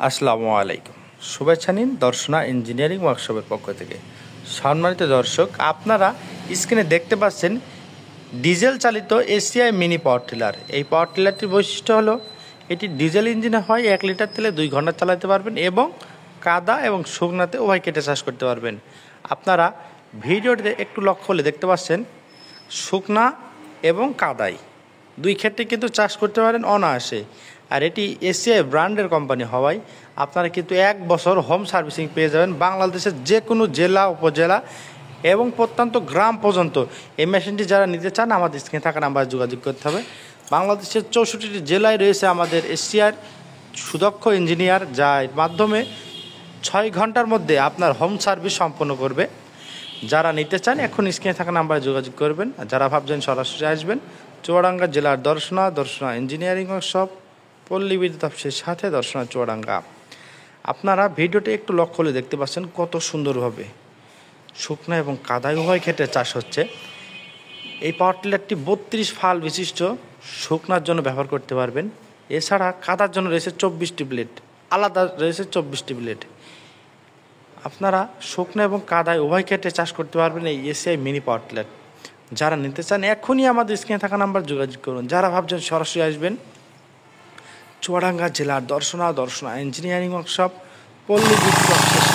আসসালামু আলাইকুম। শুভেচ্ছা নিন দর্শনা ইঞ্জিনিয়ারিং ওয়ার্কশপের পক্ষ থেকে। সম্মানিত দর্শক, আপনারা স্ক্রিনে দেখতে পাচ্ছেন ডিজেল চালিত এসিআই মিনি পাওয়ার টিলার। এই পাওয়ার টিলারটির বৈশিষ্ট্য হলো এটি ডিজেল ইঞ্জিনে হয়, 1 লিটার তেলে 2 ঘন্টা চালাতে পারবেন এবং কাদা এবং শুকনাতে উভয় কেটে চাষ করতে পারবেন। আপনারা ভিডিওটিতে একটু লক্ষ্য হলে দেখতে পাচ্ছেন শুকনা এবং কাদাই দুই ক্ষেত্রে কিন্তু চাষ করতে পারেন অনায়াসে। আর এটি এসিআই ব্র্যান্ডের কোম্পানি হওয়ায় আপনারা কিন্তু 1 বছর হোম সার্ভিসিং পেয়ে যাবেন বাংলাদেশের যে কোনো জেলা, উপজেলা এবং প্রত্যন্ত গ্রাম পর্যন্ত। এই মেশিনটি যারা নিতে চান আমাদের স্ক্রিনে থাকা নাম্বারে যোগাযোগ করতে হবে। বাংলাদেশের 64টি জেলায় রয়েছে আমাদের এসিআর সুদক্ষ ইঞ্জিনিয়ার, যার মাধ্যমে 6 ঘন্টার মধ্যে আপনার হোম সার্ভিস সম্পন্ন করবে। যারা নিতে চান এখন স্ক্রিনে থাকা নাম্বারে যোগাযোগ করবেন। আর যারা ভাবছেন সরাসরি আসবেন, চুয়াডাঙ্গা জেলার দর্শনা ইঞ্জিনিয়ারিং ওয়ার্কশপ, পল্লী বিদ্যুৎ অফিসের সাথে দর্শনা চুয়াডাঙ্গা। আপনারা ভিডিওটি একটু লক্ষ্য করে দেখতে পাচ্ছেন কত সুন্দরভাবে শুকনো এবং কাদায় উভয় ক্ষেত্রে চাষ হচ্ছে। এই পাওয়ার টিলারটি 32 ফাল বিশিষ্ট, শুকনার জন্য ব্যবহার করতে পারবেন। এছাড়া কাদার জন্য রয়েছে 24টি ব্লেড, আলাদা রয়েছে 24টি ব্লেড। আপনারা শুকনো এবং কাদায় উভয় ক্ষেত্রে চাষ করতে পারবেন এই এসিআই মিনি পাওয়ার টিলার। যারা নিতে চান এখনই আমাদের স্ক্রিনে থাকা নাম্বার যোগাযোগ করুন। যারা ভাবছেন সরাসরি আসবেন, চুয়াডাঙ্গা জেলার দর্শনা ইঞ্জিনিয়ারিং ওয়ার্কশপ, পল্লী বিদ্যুৎ অফিসের